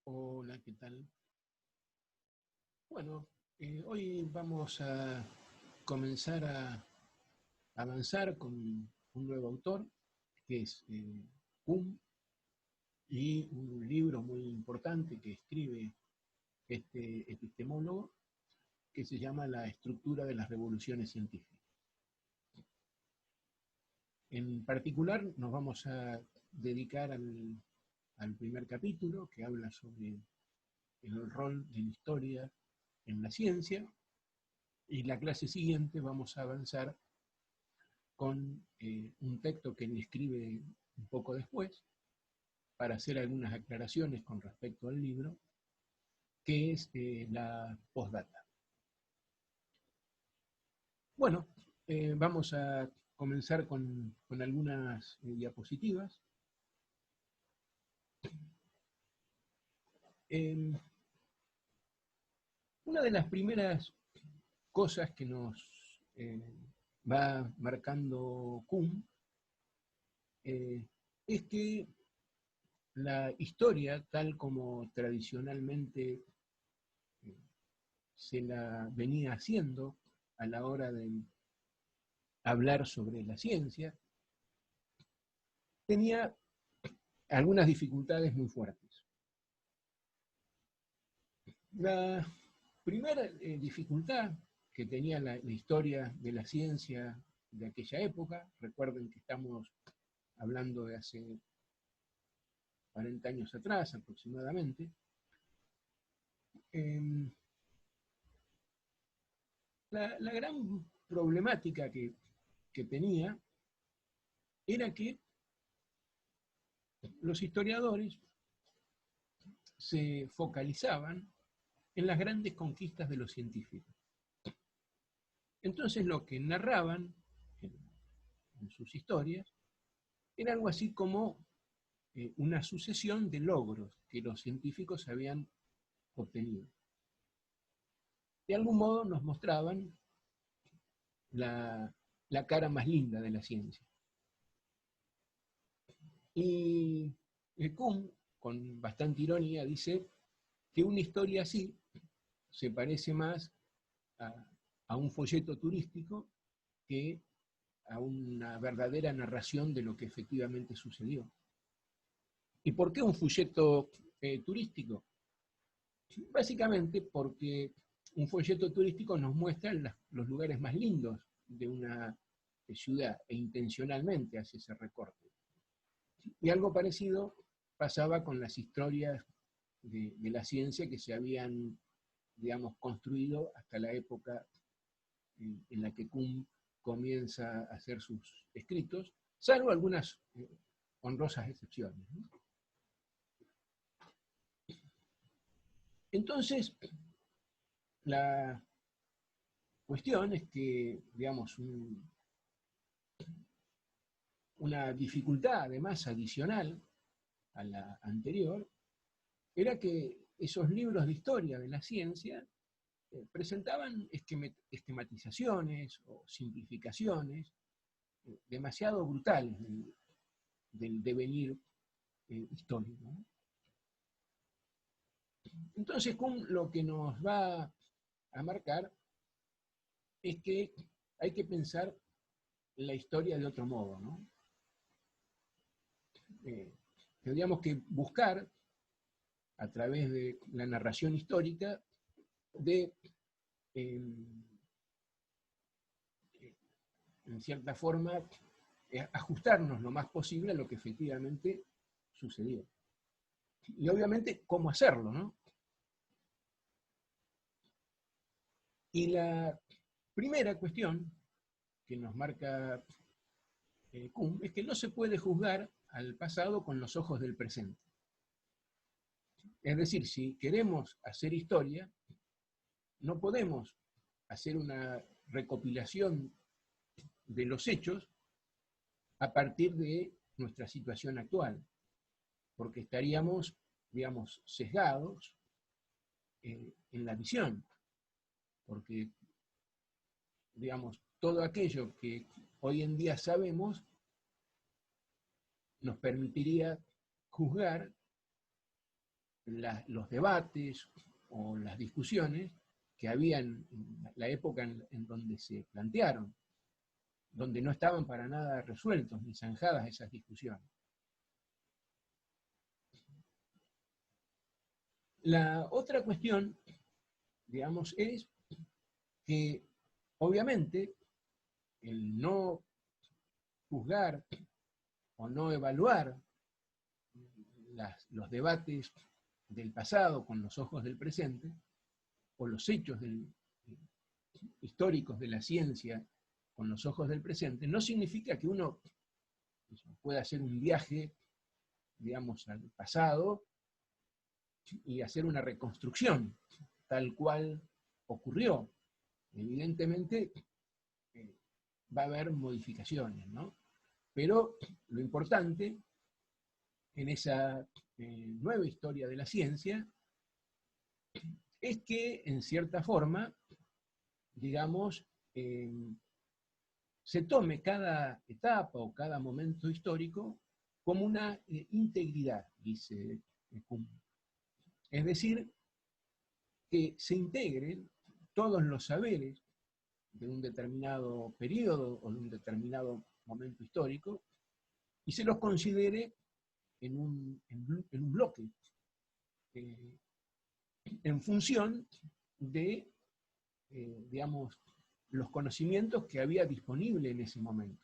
Hola, ¿qué tal? Bueno, hoy vamos a comenzar a avanzar con un nuevo autor, que es Kuhn, y un libro muy importante que escribe este epistemólogo, que se llama La estructura de las revoluciones científicas. En particular, nos vamos a dedicar al primer capítulo, que habla sobre el rol de la historia en la ciencia, y la clase siguiente vamos a avanzar con un texto que él escribe un poco después para hacer algunas aclaraciones con respecto al libro, que es la postdata. Bueno, vamos a comenzar con algunas diapositivas. Una de las primeras cosas que nos va marcando Kuhn es que la historia, tal como tradicionalmente se la venía haciendo a la hora de hablar sobre la ciencia, tenía algunas dificultades muy fuertes. La primera dificultad que tenía la historia de la ciencia de aquella época, recuerden que estamos hablando de hace 40 años atrás aproximadamente, la gran problemática que tenía era que los historiadores se focalizaban en las grandes conquistas de los científicos. Entonces lo que narraban en sus historias era algo así como una sucesión de logros que los científicos habían obtenido. De algún modo nos mostraban la cara más linda de la ciencia. Y Kuhn, con bastante ironía, dice que una historia así se parece más a un folleto turístico que a una verdadera narración de lo que efectivamente sucedió. ¿Y por qué un folleto turístico? Básicamente porque un folleto turístico nos muestra los lugares más lindos de una ciudad e intencionalmente hace ese recorte. Y algo parecido pasaba con las historias de la ciencia que se habían, digamos, construido hasta la época en la que Kuhn comienza a hacer sus escritos, salvo algunas honrosas excepciones, ¿no? Entonces, la cuestión es que, digamos, una dificultad además adicional a la anterior era que esos libros de historia de la ciencia presentaban esquematizaciones o simplificaciones demasiado brutales del devenir histórico, ¿no? Entonces, Kuhn lo que nos va a marcar es que hay que pensar la historia de otro modo, ¿no? Tendríamos que buscar, a través de la narración histórica, de, en cierta forma, ajustarnos lo más posible a lo que efectivamente sucedió. Y obviamente, ¿cómo hacerlo, no? Y la primera cuestión que nos marca Kuhn es que no se puede juzgar al pasado con los ojos del presente. Es decir, si queremos hacer historia, no podemos hacer una recopilación de los hechos a partir de nuestra situación actual, porque estaríamos, digamos, sesgados en la visión, porque, digamos, todo aquello que hoy en día sabemos nos permitiría juzgar los debates o las discusiones que había en la época en donde se plantearon, donde no estaban para nada resueltos ni zanjadas esas discusiones. La otra cuestión, digamos, es que obviamente el no juzgar o no evaluar los debates del pasado con los ojos del presente, o los hechos históricos de la ciencia con los ojos del presente, no significa que uno pueda hacer un viaje, digamos, al pasado y hacer una reconstrucción tal cual ocurrió. Evidentemente va a haber modificaciones, ¿no? Pero lo importante en esa nueva historia de la ciencia es que, en cierta forma, digamos, se tome cada etapa o cada momento histórico como una integridad, dice Kuhn. Es decir, que se integren todos los saberes de un determinado periodo o de un determinado momento histórico y se los considere en un bloque, en función de, digamos, los conocimientos que había disponible en ese momento.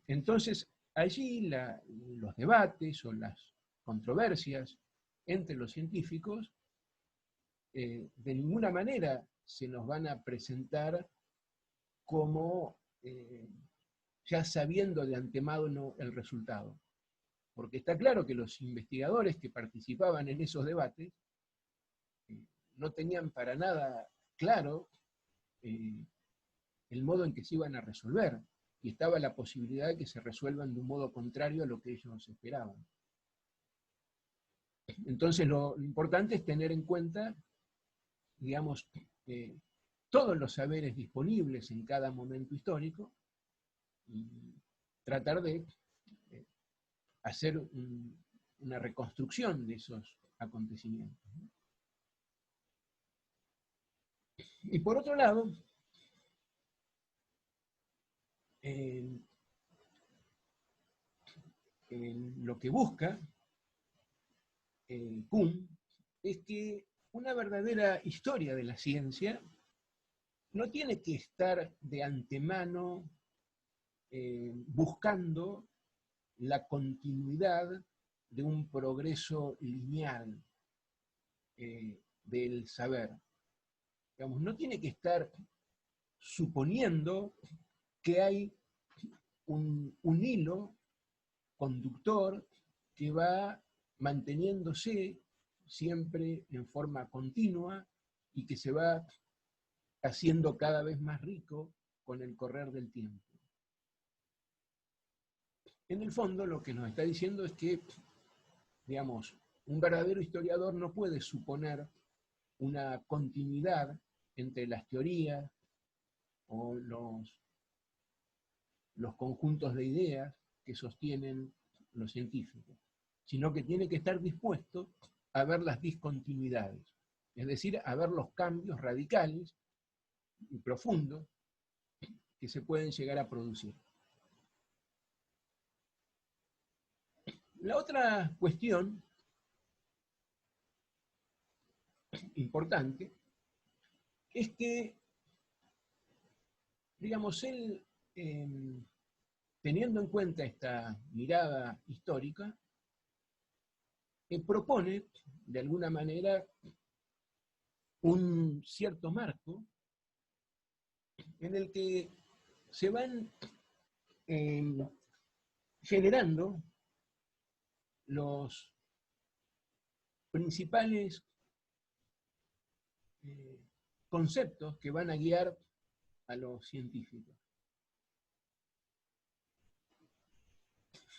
Entonces, allí los debates o las controversias entre los científicos de ninguna manera se nos van a presentar como ya sabiendo de antemano el resultado. Porque está claro que los investigadores que participaban en esos debates no tenían para nada claro el modo en que se iban a resolver, y estaba la posibilidad de que se resuelvan de un modo contrario a lo que ellos esperaban. Entonces lo importante es tener en cuenta, digamos, todos los saberes disponibles en cada momento histórico y tratar de hacer una reconstrucción de esos acontecimientos. Y por otro lado, lo que busca Kuhn es que una verdadera historia de la ciencia no tiene que estar de antemano buscando la continuidad de un progreso lineal del saber. Digamos, no tiene que estar suponiendo que hay un hilo conductor que va manteniéndose siempre en forma continua y que se va haciendo cada vez más rico con el correr del tiempo. En el fondo, lo que nos está diciendo es que, digamos, un verdadero historiador no puede suponer una continuidad entre las teorías o los conjuntos de ideas que sostienen los científicos, sino que tiene que estar dispuesto a ver las discontinuidades, es decir, a ver los cambios radicales y profundos que se pueden llegar a producir. La otra cuestión importante es que, digamos, él, teniendo en cuenta esta mirada histórica, propone, de alguna manera, un cierto marco en el que se van generando los principales conceptos que van a guiar a los científicos.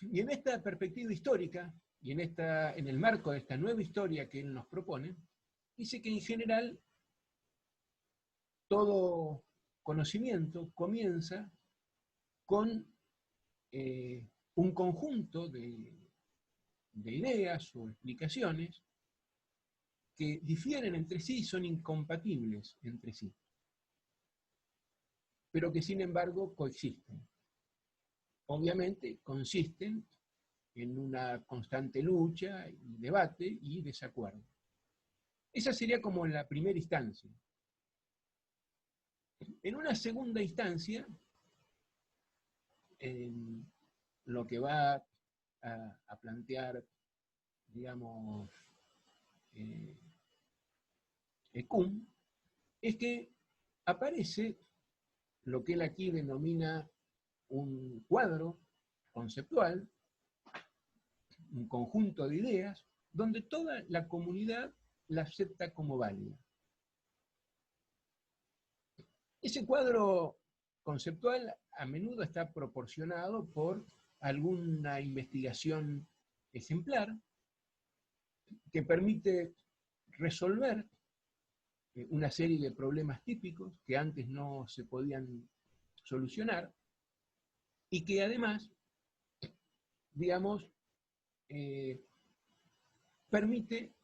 Y en esta perspectiva histórica, y en el marco de esta nueva historia que él nos propone, dice que en general todo conocimiento comienza con un conjunto de de ideas o explicaciones que difieren entre sí y son incompatibles entre sí, pero que sin embargo coexisten. Obviamente consisten en una constante lucha, y debate y desacuerdo. Esa sería como la primera instancia. En una segunda instancia, lo que va a plantear, digamos, Kuhn, es que aparece lo que él aquí denomina un cuadro conceptual, un conjunto de ideas, donde toda la comunidad la acepta como válida. Ese cuadro conceptual a menudo está proporcionado por alguna investigación ejemplar que permite resolver una serie de problemas típicos que antes no se podían solucionar y que además, digamos, permite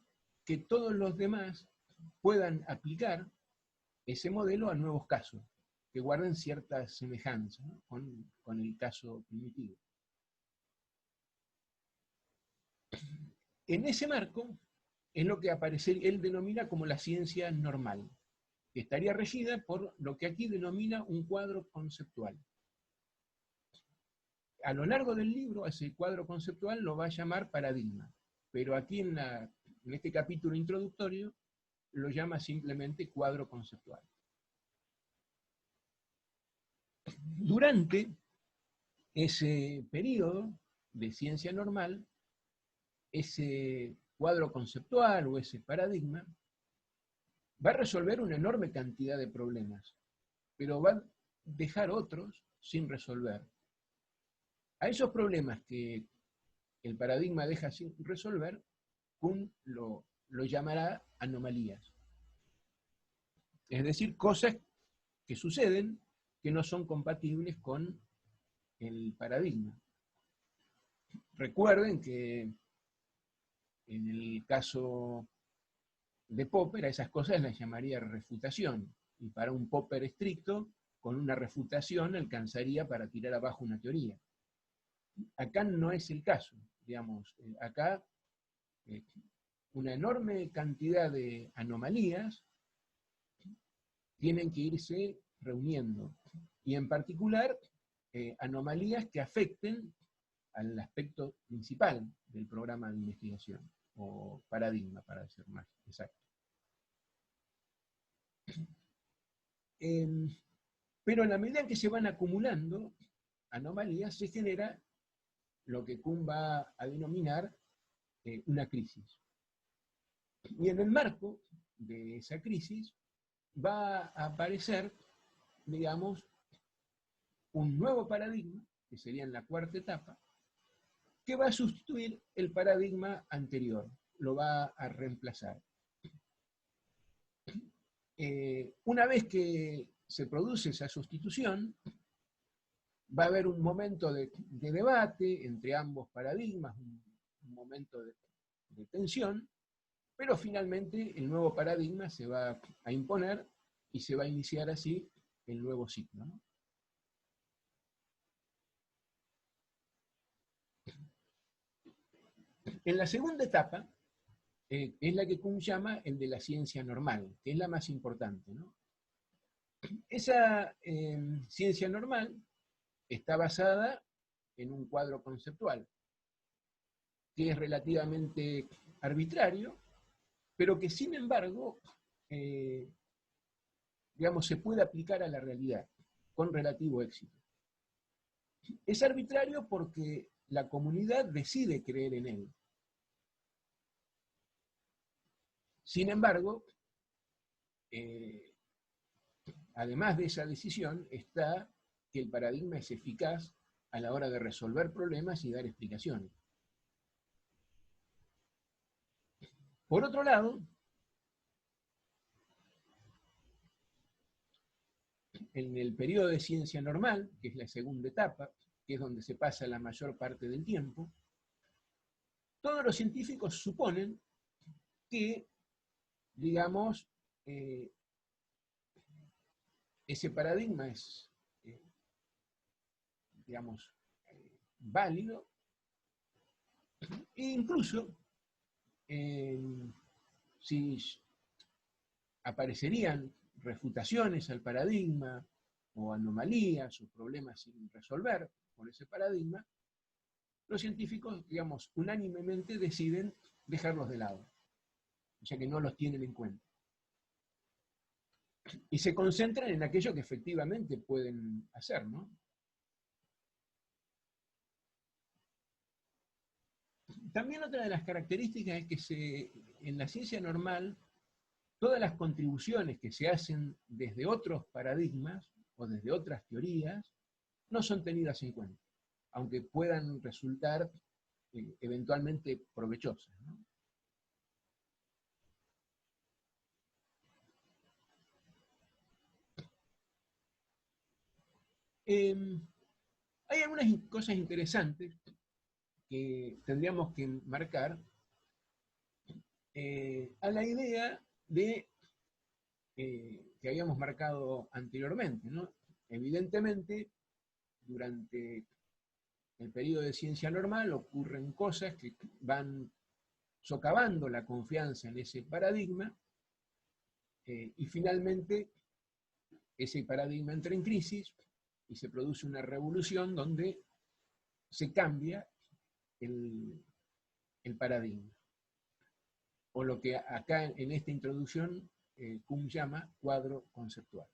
que todos los demás puedan aplicar ese modelo a nuevos casos, que guarden cierta semejanza, ¿no?, con el caso primitivo. En ese marco es lo que él denomina como la ciencia normal, que estaría regida por lo que aquí denomina un cuadro conceptual. A lo largo del libro, ese cuadro conceptual lo va a llamar paradigma, pero aquí en este capítulo introductorio lo llama simplemente cuadro conceptual. Durante ese periodo de ciencia normal, ese cuadro conceptual o ese paradigma va a resolver una enorme cantidad de problemas, pero va a dejar otros sin resolver. A esos problemas que el paradigma deja sin resolver, Kuhn lo llamará anomalías. Es decir, cosas que suceden que no son compatibles con el paradigma. Recuerden que en el caso de Popper a esas cosas las llamaría refutación, y para un Popper estricto, con una refutación alcanzaría para tirar abajo una teoría. Acá no es el caso, digamos, acá una enorme cantidad de anomalías tienen que irse reuniendo, y en particular anomalías que afecten al aspecto principal del programa de investigación, o paradigma, para ser más exacto. Pero en la medida en que se van acumulando anomalías, se genera lo que Kuhn va a denominar una crisis. Y en el marco de esa crisis va a aparecer, digamos, un nuevo paradigma, que sería en la cuarta etapa, que va a sustituir el paradigma anterior, lo va a reemplazar. Una vez que se produce esa sustitución, va a haber un momento de debate entre ambos paradigmas, un momento de tensión, pero finalmente el nuevo paradigma se va a imponer y se va a iniciar así el nuevo ciclo, ¿no? En la segunda etapa es la que Kuhn llama el de la ciencia normal, que es la más importante, ¿no? Esa ciencia normal está basada en un cuadro conceptual que es relativamente arbitrario, pero que sin embargo, digamos, se puede aplicar a la realidad con relativo éxito. Es arbitrario porque la comunidad decide creer en él. Sin embargo, además de esa decisión, está que el paradigma es eficaz a la hora de resolver problemas y dar explicaciones. Por otro lado, en el periodo de ciencia normal, que es la segunda etapa, que es donde se pasa la mayor parte del tiempo, todos los científicos suponen que, digamos, ese paradigma es, digamos, válido, e incluso si aparecerían refutaciones al paradigma, o anomalías, o problemas sin resolver por ese paradigma, los científicos, digamos, unánimemente deciden dejarlos de lado, o sea que no los tienen en cuenta. Y se concentran en aquello que efectivamente pueden hacer, ¿no? También otra de las características es que en la ciencia normal, todas las contribuciones que se hacen desde otros paradigmas o desde otras teorías no son tenidas en cuenta, aunque puedan resultar eventualmente provechosas, ¿no? Hay algunas cosas interesantes que tendríamos que marcar a la idea de que habíamos marcado anteriormente, ¿no? Evidentemente, durante el periodo de ciencia normal ocurren cosas que van socavando la confianza en ese paradigma y finalmente ese paradigma entra en crisis y se produce una revolución donde se cambia el paradigma, o lo que acá en esta introducción Kuhn llama cuadro conceptual.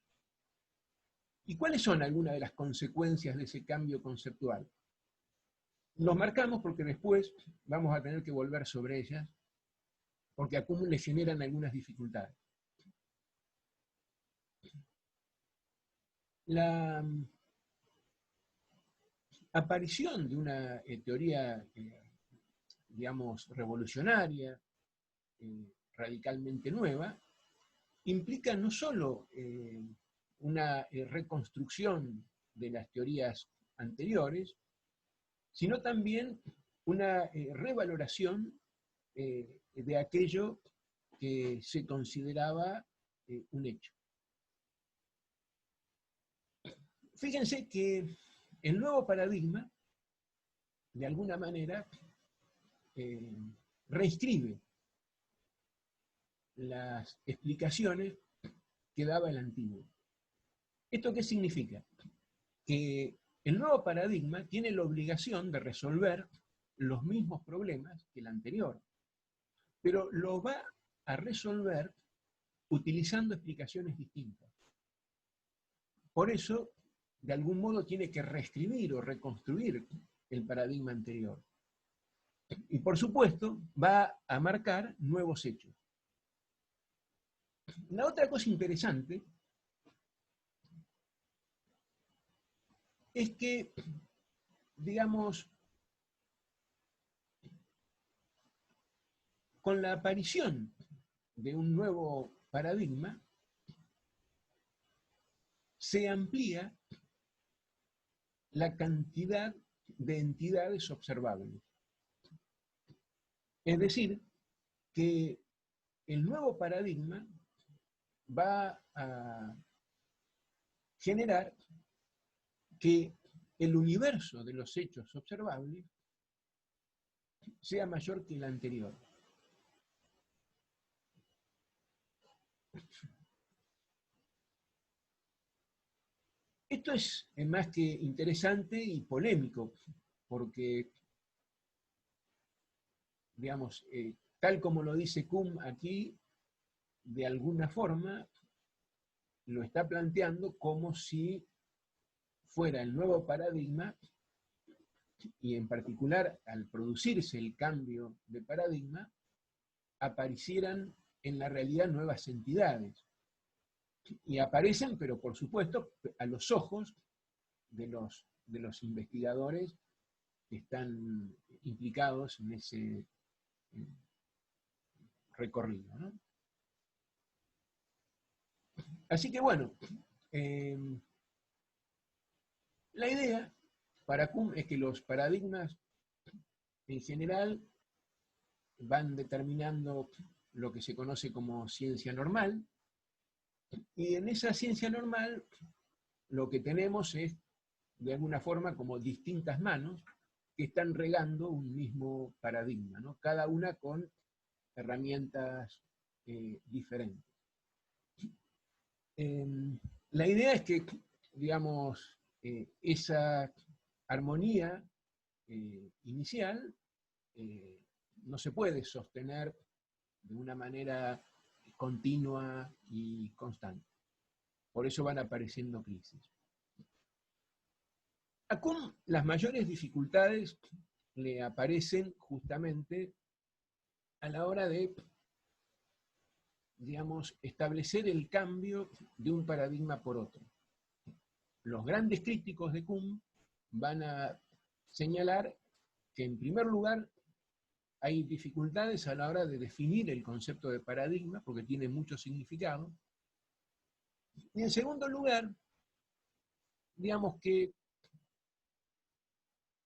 ¿Y cuáles son algunas de las consecuencias de ese cambio conceptual? Los marcamos porque después vamos a tener que volver sobre ellas, porque a Kuhn le generan algunas dificultades. La aparición de una teoría, digamos, revolucionaria, radicalmente nueva, implica no solo una reconstrucción de las teorías anteriores, sino también una revaloración de aquello que se consideraba un hecho. Fíjense que el nuevo paradigma, de alguna manera, reescribe las explicaciones que daba el antiguo. ¿Esto qué significa? Que el nuevo paradigma tiene la obligación de resolver los mismos problemas que el anterior, pero lo va a resolver utilizando explicaciones distintas. Por eso, de algún modo, tiene que reescribir o reconstruir el paradigma anterior. Y por supuesto, va a marcar nuevos hechos. La otra cosa interesante es que, digamos, con la aparición de un nuevo paradigma, se amplía la cantidad de entidades observables. Es decir, que el nuevo paradigma va a generar que el universo de los hechos observables sea mayor que el anterior. Esto es más que interesante y polémico, porque, digamos, tal como lo dice Kuhn aquí, de alguna forma lo está planteando como si fuera el nuevo paradigma, y en particular al producirse el cambio de paradigma, aparecieran en la realidad nuevas entidades. Y aparecen, pero por supuesto, a los ojos de los investigadores que están implicados en ese recorrido, ¿no? Así que bueno, la idea para Kuhn es que los paradigmas en general van determinando lo que se conoce como ciencia normal, y en esa ciencia normal lo que tenemos es, de alguna forma, como distintas manos que están regando un mismo paradigma, ¿no? Cada una con herramientas diferentes. La idea es que, digamos, esa armonía inicial no se puede sostener de una manera continua y constante. Por eso van apareciendo crisis. A Kuhn las mayores dificultades le aparecen justamente a la hora de, digamos, establecer el cambio de un paradigma por otro. Los grandes críticos de Kuhn van a señalar que, en primer lugar, hay dificultades a la hora de definir el concepto de paradigma, porque tiene mucho significado. Y en segundo lugar, digamos que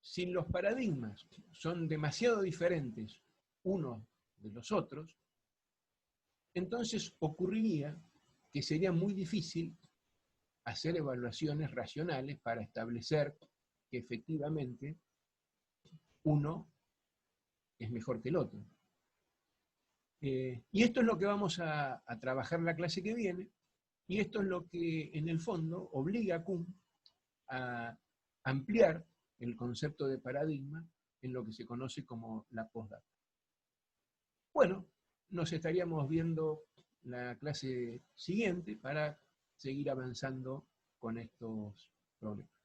si los paradigmas son demasiado diferentes unos de los otros, entonces ocurriría que sería muy difícil hacer evaluaciones racionales para establecer que efectivamente uno es mejor que el otro. Y esto es lo que vamos a trabajar en la clase que viene, y esto es lo que en el fondo obliga a Kuhn a ampliar el concepto de paradigma en lo que se conoce como la postdata. Bueno, nos estaríamos viendo la clase siguiente para seguir avanzando con estos problemas.